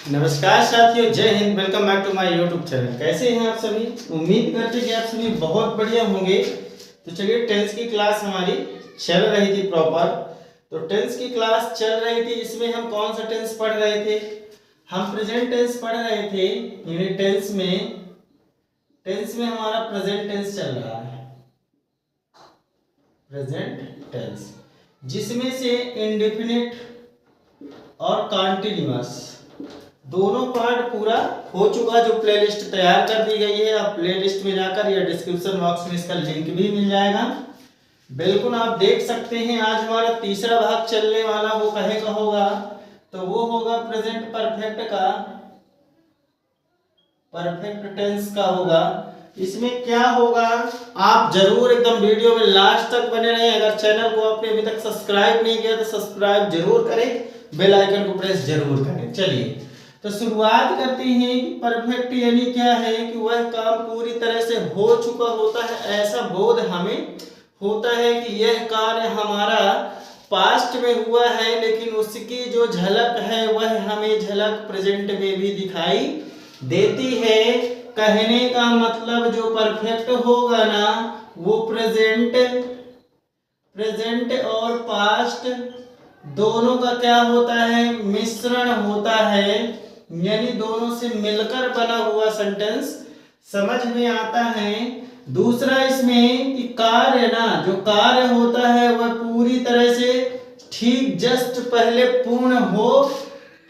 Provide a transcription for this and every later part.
नमस्कार साथियों, जय Hind. Welcome back to my YouTube channel. कैसे हैं आप सभी? उम्मीद करते हैं कि आप सभी बहुत बढ़िया होंगे। तो चलिए, टेंस की क्लास हमारी चल रही थी प्रॉपर। तो टेंस की क्लास चल रही थी, इसमें हम कौन सा टेंस पढ़ रहे थे? हम प्रेजेंट टेंस पढ़ रहे थे। यानी टेंस में हमारा प्रेजेंट टेंस चल रहा है। प्रेजेंट टेंस जिसमें से इंडेफिनिट और कॉन्टिन्यूअस दोनों पार्ट पूरा हो चुका। जो प्लेलिस्ट तैयार कर दी गई है, आप प्लेलिस्ट में जाकर या डिस्क्रिप्शन बॉक्स में इसका लिंक भी मिल जाएगा, बिल्कुल आप देख सकते हैं। आज हमारा तीसरा भाग चलने वाला, वो कहेगा होगा, तो वो होगा प्रेजेंट परफेक्ट का, परफेक्ट टेंस का होगा। इसमें क्या होगा, आप जरूर एकदम वीडियो में लास्ट तक बने रहें। अगर चैनल को आपने अभी तक सब्सक्राइब नहीं किया तो सब्सक्राइब जरूर करें, बेल आइकन को प्रेस जरूर करें। चलिए, तो शुरुआत करते हैं। परफेक्ट यानी क्या है कि वह काम पूरी तरह से हो चुका होता है, ऐसा बोध हमें होता है कि यह कार्य हमारा पास्ट में हुआ है, लेकिन उसकी जो झलक है वह हमें झलक प्रेजेंट में भी दिखाई देती है। कहने का मतलब जो परफेक्ट होगा ना, वो प्रेजेंट और पास्ट दोनों का क्या होता है, मिश्रण होता है। यानी दोनों से मिलकर बना हुआ सेंटेंस समझ में आता है। दूसरा इसमें कि कार्य ना, जो कार्य होता है वह पूरी तरह से ठीक जस्ट पहले पूर्ण हो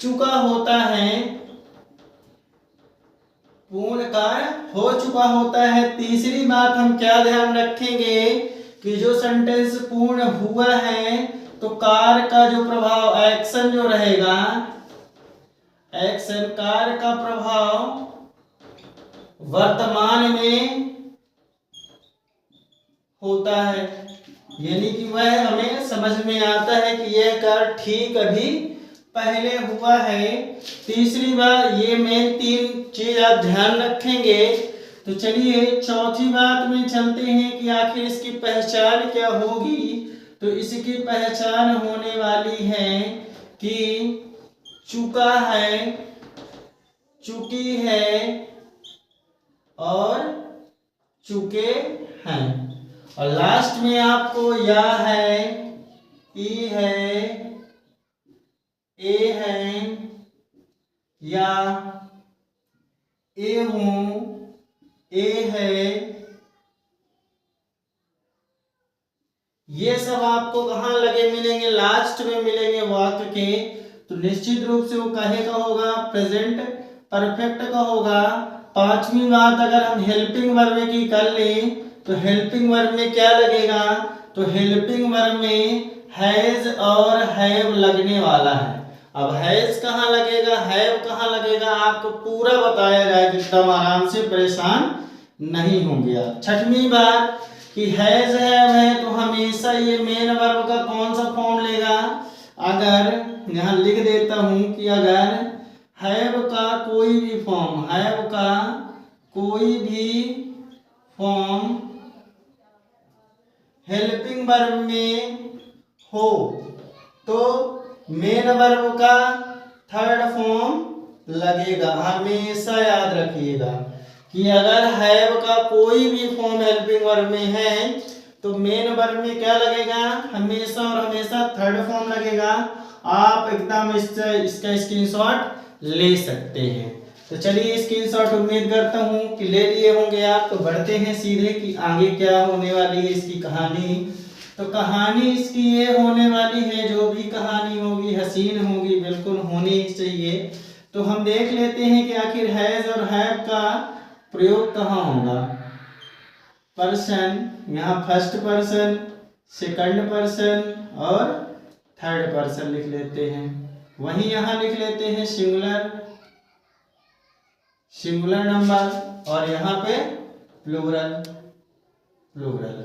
चुका होता है, पूर्ण कार्य हो चुका होता है। तीसरी बात हम क्या ध्यान रखेंगे कि जो सेंटेंस पूर्ण हुआ है तो कार्य का जो प्रभाव, एक्शन जो रहेगा, एक्शन कार्य का प्रभाव वर्तमान में होता है। यानी कि वह हमें समझ में आता है कि यह कार्य ठीक अभी पहले हुआ है। तीसरी बात, ये मेन तीन चीज आप ध्यान रखेंगे। तो चलिए चौथी बात में चलते हैं कि आखिर इसकी पहचान क्या होगी। तो इसकी पहचान होने वाली है कि चुका है, चुकी है और चुके हैं। और लास्ट में आपको या है, ई है, ए है, या ए हूं, ए है, ये सब आपको कहाँ लगे मिलेंगे, लास्ट में मिलेंगे वाक्य के। तो निश्चित रूप से वो कहे का होगा, प्रेजेंट परफेक्ट का होगा। पांचवी बात, अगर हम हेल्पिंग वर्ब की कर लें तो हेल्पिंग वर्ब में क्या लगेगा, तो हेल्पिंग वर्ब में हैज और हैव लगने वाला है। अब हैज कहाँ लगेगा, हैव कहाँ लगेगा, आपको पूरा बताया जाएगा, एकदम आराम से, परेशान नहीं होंगे आप। छठवीं बात कि हैज हैव है तो हमेशा ये मेन वर्ब का कौन सा फॉर्म लेगा। अगर यहाँ लिख देता हूं कि अगर हैव का कोई भी फॉर्म, हैव का कोई भी फॉर्म हेल्पिंग वर्ब में हो तो मेन वर्ब का थर्ड फॉर्म लगेगा। हमेशा याद रखिएगा कि अगर हैव का कोई भी फॉर्म हेल्पिंग वर्ब में है तो मेन वर्ब में क्या लगेगा, हमेशा और हमेशा थर्ड फॉर्म लगेगा। आप एकदम इसका स्क्रीनशॉट ले सकते हैं। तो चलिए स्क्रीनशॉट उम्मीद करता हूं कि ले लिए होंगे आप। तो बढ़ते हैं सीधे कि आगे क्या होने वाली है इसकी कहानी। तो कहानी इसकी ये होने वाली है, जो भी कहानी होगी हसीन होगी, बिल्कुल होनी ही चाहिए। तो हम देख लेते हैं कि आखिर हैज और हैव का प्रयोग कहाँ होगा। पर्सन, यहाँ फर्स्ट पर्सन, सेकंड पर्सन और थर्ड पर्सन लिख लेते हैं। वहीं यहाँ लिख लेते हैं सिंगुलर, सिंगुलर नंबर, और यहाँ पे प्लूरल, प्लूरल।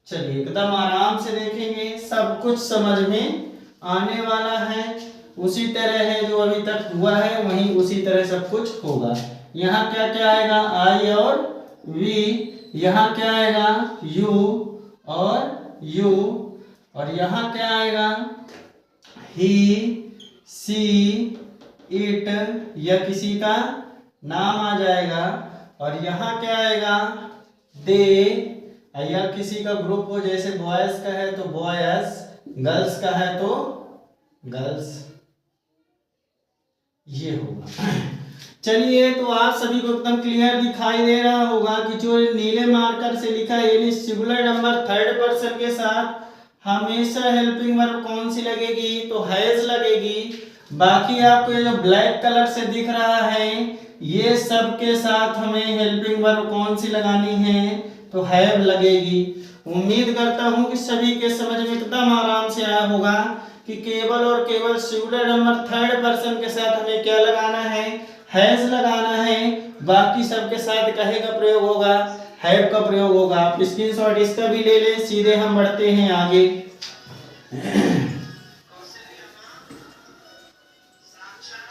चलिए एकदम आराम से देखेंगे, सब कुछ समझ में आने वाला है। उसी तरह है जो अभी तक हुआ है, वहीं उसी तरह सब कुछ होगा। यहाँ क्या क्या आएगा, आई और वी। यहाँ क्या आएगा, यू और यू। और यहाँ क्या आएगा, ही, सी इट, या किसी का नाम आ जाएगा, और यहाँ क्या आएगा, दे, या किसी का ग्रुप हो, जैसे बॉयज का है तो बॉयज, गर्ल्स का है तो गर्ल्स, ये होगा। चलिए, तो आप सभी को एकदम क्लियर दिखाई दे रहा होगा कि जो नीले मार्कर से लिखा है यानी सिंगुलर नंबर थर्ड पर्सन के साथ हमेशा हेल्पिंग वर्ब कौन सी लगेगी, तो हैज लगेगी। बाकी आपको ये जो ब्लैक कलर से दिख रहा है ये सब के साथ हमें हेल्पिंग वर्ब कौन सी लगानी है, तो हैव लगेगी। उम्मीद करता हूं कि सभी के समझ में एकदम आराम से आया होगा कि केवल और केवल सिंगुलर नंबर थर्ड पर्सन के साथ हमें क्या लगाना है, हैज लगाना है। बाकी सब के साथ कहे का प्रयोग होगा, हैव का प्रयोग होगा। आप स्क्रीनशॉट इसका भी ले लें। सीधे हम बढ़ते हैं आगे।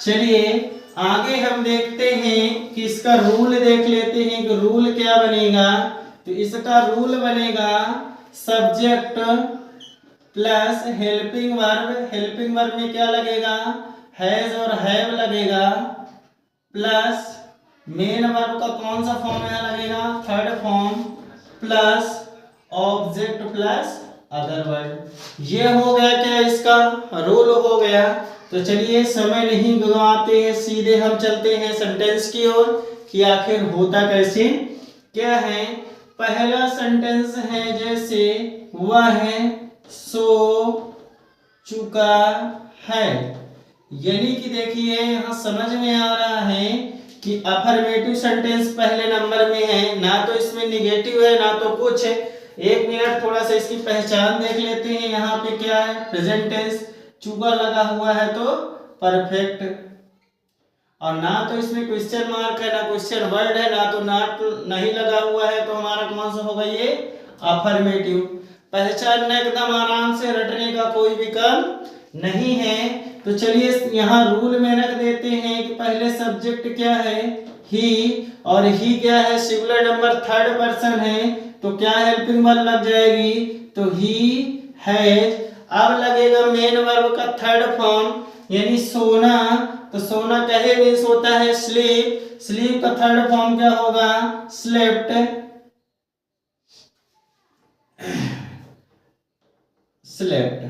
चलिए आगे हम देखते हैं कि इसका रूल देख लेते हैं कि रूल क्या बनेगा। तो इसका रूल बनेगा subject plus helping verb. Helping verb में क्या लगेगा, हैज और हैव लगेगा, प्लस मेन वर्ब का कौन सा फॉर्म यहाँ लगेगा, third form, plus object plus other word. ये हो गया क्या, इसका रूल हो गया। तो चलिए समय नहीं गंवाते हैं, सीधे हम चलते हैं सेंटेंस की ओर कि आखिर होता कैसे क्या है। पहला सेंटेंस है जैसे वह है सो चुका है, यानी कि देखिए यहाँ समझ में आ रहा है कि अफर्मेटिव सेंटेंस पहले नंबर में है, ना तो इसमें निगेटिव है ना तो कुछ है। एक मिनट थोड़ा सा इसकी पहचान देख लेते हैं। यहाँ पे क्या है, प्रेजेंट टेंस, चुका लगा हुआ है तो परफेक्ट, और ना तो इसमें क्वेश्चन मार्क है ना क्वेश्चन वर्ड है ना तो नॉट नहीं लगा हुआ है, तो हमारा कौन सा होगा, ये अफर्मेटिव। पहचानना एकदम आराम से, रटने का कोई भी काम नहीं है। तो चलिए यहाँ रूल में रख देते हैं कि पहले सब्जेक्ट क्या है, ही, और ही क्या है, सिंगुलर नंबर थर्ड पर्सन है, तो क्या हेल्पिंग वर्ब लग जाएगी, तो ही हैज। अब लगेगा मेन वर्ब का थर्ड फॉर्म यानी सोना, तो सोना कहे मीन्स होता है स्लीप, स्लीप का थर्ड फॉर्म क्या होगा, स्लेप्ट, स्लेप्ट।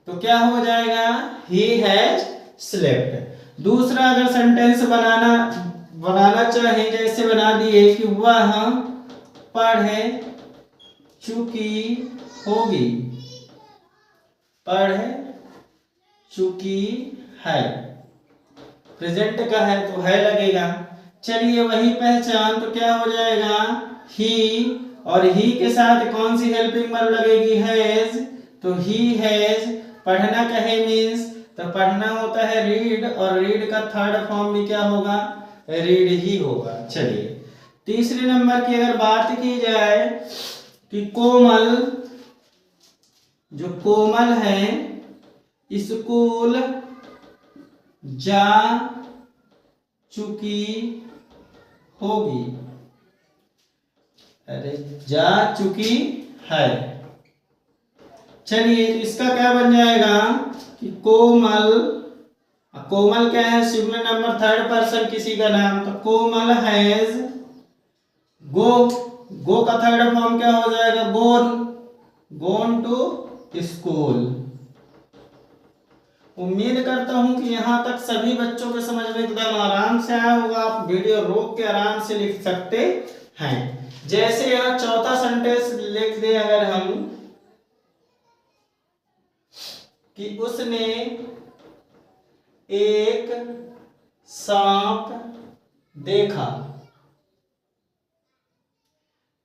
तो क्या हो जाएगा, ही हैज स्लेप्ट। दूसरा अगर सेंटेंस बनाना चाहे, जैसे बना दिए कि वह पढ़ चुकी होगी, पढ़ चुकी है, प्रेजेंट का है तो है लगेगा। चलिए वही पहचान, तो क्या हो जाएगा, ही, और ही के साथ कौन सी हेल्पिंग वर्ब लगेगी, हैज, तो ही हैज। पढ़ना कहे मीन्स, तो पढ़ना होता है रीड, और रीड का थर्ड फॉर्म भी क्या होगा, रीड ही होगा। चलिए तीसरे नंबर की अगर बात की जाए कि कोमल, जो कोमल है स्कूल जा चुकी होगी, अरे जा चुकी है। चलिए तो इसका क्या बन जाएगा कि कोमल, कोमल क्या है, सिंगुलर नंबर थर्ड पर्सन किसी का नाम, तो कोमल हैज गो, गो का थर्ड फॉर्म क्या हो जाएगा, गोन, गोन टू स्कूल। उम्मीद करता हूं कि यहां तक सभी बच्चों के समझ में एकदम आराम से आया होगा। आप वीडियो रोक के आराम से लिख सकते हैं। जैसे यहां चौथा सेंटेंस लिख दे अगर हम कि उसने एक सांप देखा,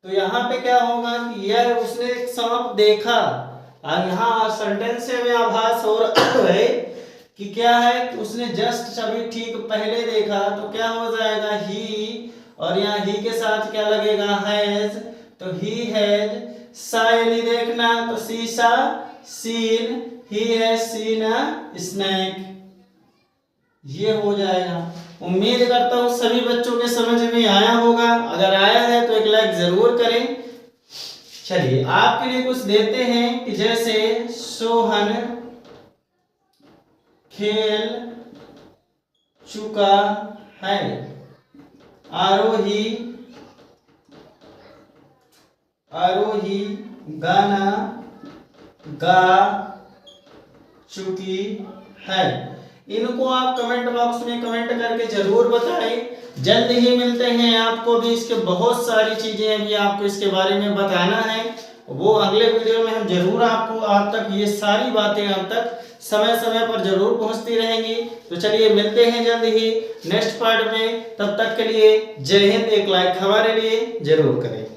तो यहाँ पे क्या होगा कि यह उसने एक सांप देखा, और यहाँ सेंटेंस से हमें आभास हो रहा है कि क्या है कि उसने जस्ट अभी ठीक पहले देखा, तो क्या हो जाएगा ही, और यहाँ ही के साथ क्या लगेगा, हैज, तो ही हैज सा यानी देखना, तो शीशा सीन, he has seen a snake, ये हो जाएगा। उम्मीद करता हूँ सभी बच्चों के समझ में आया होगा। अगर आया है तो एक लाइक जरूर करें। चलिए आपके लिए कुछ देते हैं कि जैसे सोहन खेल चुका है। आरोही आरोही गाना गा चुकी है। इनको आप कमेंट बॉक्स में कमेंट करके जरूर बताएं। जल्द ही मिलते हैं, आपको भी इसके बहुत सारी चीजें अभी आपको इसके बारे में बताना है, वो अगले वीडियो में हम जरूर आपको आप तक ये सारी बातें अब तक समय समय पर जरूर पहुंचती रहेंगी। तो चलिए मिलते हैं जल्द ही नेक्स्ट पार्ट में, तब तक के लिए जय हिंद। एक लाइक हमारे लिए जरूर करें।